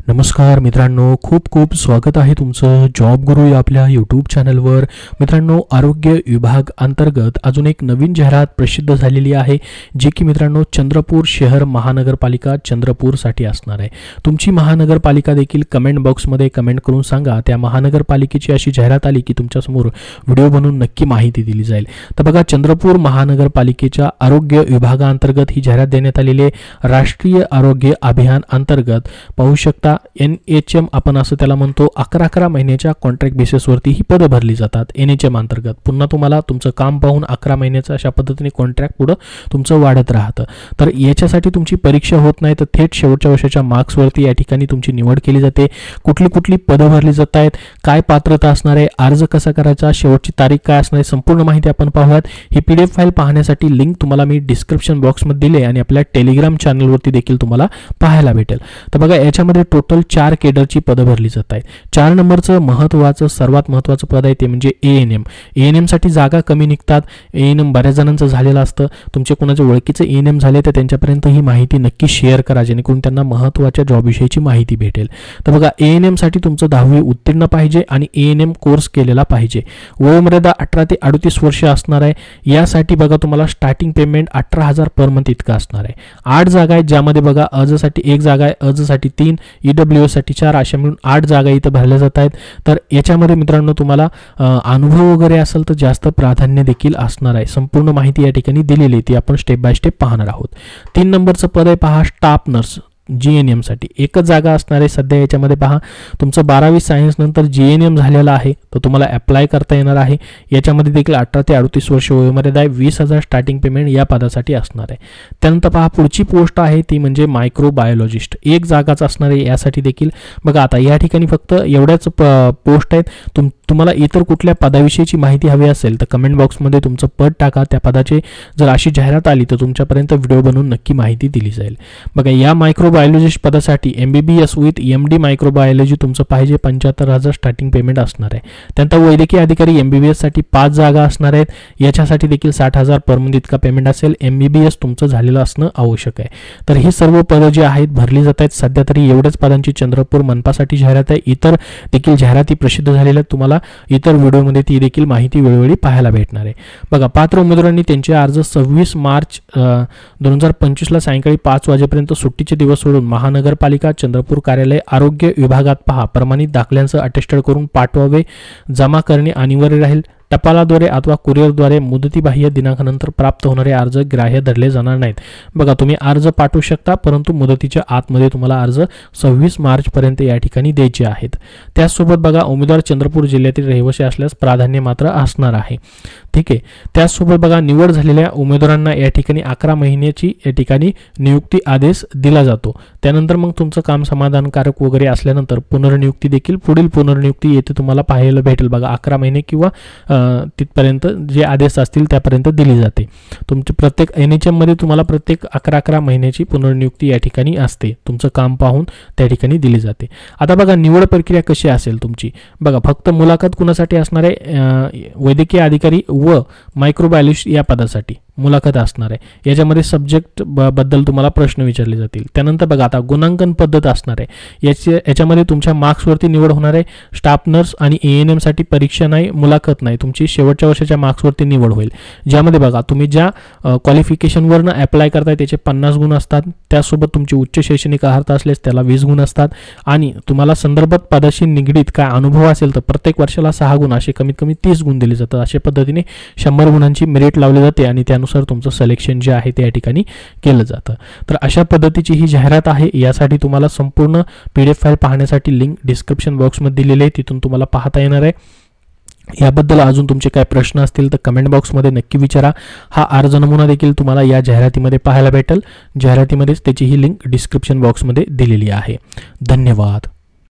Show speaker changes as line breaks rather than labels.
नमस्कार मित्रांनो, खूप खूप स्वागत आहे तुमचं जॉब गुरु या आपल्या यूट्यूब चॅनलवर. मित्रांनो, आरोग्य विभाग अंतर्गत अजून एक नवीन जाहिरात प्रसिद्ध झालेली आहे, जी की मित्रांनो चंद्रपूर शहर महानगरपालिका चंद्रपूरसाठी असणार आहे. तुमची महानगरपालिका देखील कमेंट बॉक्समध्ये कमेंट करून सांगा त्या महानगरपालिकेची अशी जाहिरात आली की तुमच्यासमोर व्हिडिओ बनवून नक्की माहिती दिली जाईल. तर बघा, चंद्रपूर महानगरपालिकेच्या आरोग्य विभागाअंतर्गत ही जाहिरात देण्यात आलेली आहे. राष्ट्रीय आरोग्य अभियान अंतर्गत पाहू शकता NHM आपण असं त्याला म्हणतो. 11 महिन्याच्या कॉन्ट्रॅक्ट बेसिसवरती ही पदं भरली जातात NHM अंतर्गत. पुन्हा तुम्हाला तुमचं काम पाहून 11 महिन्याचं अशा पद्धतीने कॉन्ट्रॅक्ट पुढं तुमचं वाढत राहतं. तर याच्यासाठी तुमची परीक्षा होत नाही, तर थेट शेवटच्या वर्षाच्या मार्क्सवरती या ठिकाणी तुमची निवड केली जाते. कुठली पदं भरली जात आहेत, काय पात्रता असणार आहे, अर्ज कसा करायचा, शेवटची तारीख काय असणार आहे, संपूर्ण माहिती आपण पाहूयात. ही PDF फाईल पाहण्यासाठी लिंक तुम्हाला मी डिस्क्रिप्शन बॉक्समध्ये दिले आणि आपल्या टेलिग्राम चॅनलवरती देखील तुम्हाला पाहायला भेटेल. तर बघा, याच्यामध्ये टोटल 4 केडरची पदं भरली जात आहेत. 4 नंबरचं सर्वात महत्त्वाचं पद आहे ते म्हणजे ANM साठी जागा कमी निघतात. ANM बऱ्याच जणांचं झालेलं असतं. तुमचे कोणाचे ओळखीचे ANM झाले तर त्यांच्यापर्यंत ही माहिती नक्की शेअर करा, जेणेकरून त्यांना महत्त्वाच्या जॉबविषयीची माहिती भेटेल. तर बघा, ANM साठी तुमचं 10वी उत्तीर्ण पाहिजे आणि ANM कोर्स केलेला पाहिजे. वयोमर्यादा 18 ते 38 वर्ष असणार आहे. यासाठी बघा, तुम्हाला स्टार्टिंग पेमेंट 18,000 पर मंथ इतकं असणार आहे. 8 जागा आहेत, ज्यामध्ये बघा अजसाठी 1 जागा आहे, अजसाठी 3, EWS साठी 4, अशा मिळून 8 जागा इथं भरल्या जात आहेत. तर याच्यामध्ये मित्रांनो तुम्हाला अनुभव वगैरे असेल तर जास्त प्राधान्य देखील असणार आहे. संपूर्ण माहिती या ठिकाणी दिलेली आहे, ती आपण स्टेप बाय स्टेप पाहणार आहोत. 3 नंबरचं पद आहे पहा, स्टाफ नर्स GNM साठी. एकच जागा असणार आहे सध्या. याच्यामध्ये पहा, तुमचं 12वी सायन्स नंतर GNM झालेलं आहे तर तुम्हाला अप्लाय करता येणार आहे. याच्यामध्ये देखील 18 ते 38 वर्ष वयोमर्यादा आहे. 20,000 स्टार्टिंग पेमेंट या पदासाठी असणार आहे. त्यानंतर पहा, पुढची पोस्ट आहे ती म्हणजे मायक्रोबायोलॉजिस्ट. 1 जागाच असणार आहे यासाठी देखील. बघा, आता या ठिकाणी फक्त एवढ्याच पोस्ट आहेत. तुम्हाला इतर कुठल्या पदाविषयीची माहिती हवी असेल तर कमेंट बॉक्समध्ये तुमचं पद टाका. त्या पदाचे जर अशी जाहिरात आली तर तुमच्यापर्यंत व्हिडिओ बनवून नक्की माहिती दिली जाईल. बघा, या मायक्रोबायोलॉजिस्ट पदासाठी MBBS विथ MD मायक्रोबायोलॉजी तुमचं पाहिजे. 75,000 स्टार्टिंग पेमेंट असणार आहे. त्यानंतर वैद्यकीय अधिकारी MBBS साठी 5 जागा असणार आहेत. याच्यासाठी देखील 60,000 पर मंथ इतका पेमेंट असेल. MBBS तुमचं झालेलं असणं आवश्यक आहे. तर ही सर्व पदं जी आहेत भरली जात आहेत. सध्या तरी एवढ्याच पदांची चंद्रपूर मनपासाठी जाहिरात आहे. इतर देखील जाहिराती प्रसिद्ध झालेल्या आहेत. तुम्हाला इतर व्हिडिओमध्ये ती देखील माहिती वेळोवेळी पाहायला भेटणार आहे. बघा, पात्र उमेदवारांनी त्यांचे अर्ज 26 मार्च 2025 सायंकाळी 5 वाजेपर्यंत सुट्टीचे दिवस सोडून महानगरपालिका चंद्रपूर कार्यालय आरोग्य विभागात पहा प्रमाणित दाखल्यांचं अटेस्टेड करून पाठवावे. जमा करणे अनिवार्य राहील. टपालाद्वारे अथवा कुरिअरद्वारे मुदतीबाह्य दिनांकानंतर प्राप्त होणारे अर्ज ग्राह्य धरले जाणार नाहीत. बघा, तुम्ही अर्ज पाठवू शकता, परंतु मुदतीच्या आतमध्ये तुम्हाला अर्ज 26 मार्च पर्यंत या ठिकाणी द्यायचे आहेत. त्याचसोबत बघा, उमेदवार चंद्रपूर जिल्ह्यातील रहिवासी असल्यास प्राधान्य मात्र असणार आहे. ठीक आहे. त्याचसोबत बघा, निवड झालेल्या उमेदवारांना या ठिकाणी 11 महिन्याची या ठिकाणी नियुक्ती आदेश दिला जातो. त्यानंतर मग तुमचं काम समाधानकारक वगैरे असल्यानंतर पुनर्नियुक्ती देखील, पुढील पुनर्नियुक्ती येथे तुम्हाला पाहायला भेटेल. बघा, 11 महिने किंवा तिथपर्यंत जे आदेश असतील त्यापर्यंत दिली जाते. तुमचे प्रत्येक NHM मध्ये तुम्हाला प्रत्येक 11 महिन्याची पुनर्नियुक्ती या ठिकाणी असते. तुमचं काम पाहून त्या ठिकाणी दिली जाते. आता बघा, निवड प्रक्रिया कशी असेल तुमची. बघा, फक्त मुलाखत कुणासाठी असणार आहे, वैद्यकीय अधिकारी व मायक्रोबायोलॉजिस्ट या पदासाठी मुलाखत असणार आहे. याच्यामध्ये सब्जेक्ट बद्दल तुम्हाला प्रश्न विचारले जातील. त्यानंतर बघा, आता गुणांकन पद्धत असणार आहे. याच्यामध्ये तुमच्या मार्क्सवरती निवड होणार आहे. स्टाफ नर्स आणि ANM साठी परीक्षा नाही, मुलाखत नाही, तुमची शेवटच्या वर्षाच्या मार्क्सवरती निवड होईल. ज्यामध्ये बघा, तुम्ही ज्या क्वालिफिकेशनवरनं अप्लाय करताय त्याचे 50 गुण असतात. त्यासोबत तुमची उच्च शैक्षणिक अर्हता असल्यास त्याला 20 गुण असतात. आणि तुम्हाला संदर्भात पदाशी निगडीत काय अनुभव असेल तर प्रत्येक वर्षाला 6 गुण, असे कमीत कमी 30 गुण दिले जातात. अशा पद्धतीने 100 गुणांची मेरिट लावली जाते आणि त्यानुसार तुमचं सिलेक्शन जे आहे ते या ठिकाणी केलं जातं. तर अशा पद्धतीची ही जाहिरात आहे. यासाठी तुम्हाला संपूर्ण PDF फाईल पाहण्यासाठी लिंक डिस्क्रिप्शन बॉक्समध्ये दिलेली आहे, तिथून तुम्हाला पाहता येणार आहे. याबद्दल अजून तुमचे काय प्रश्न असतील तर कमेंट बॉक्समध्ये नक्की विचारा. हा अर्ज नमुना देखील तुम्हाला या जाहिरातीमध्ये पाहायला भेटेल. जाहिरातीमध्येच त्याची ही लिंक डिस्क्रिप्शन बॉक्समध्ये दिलेली आहे. धन्यवाद.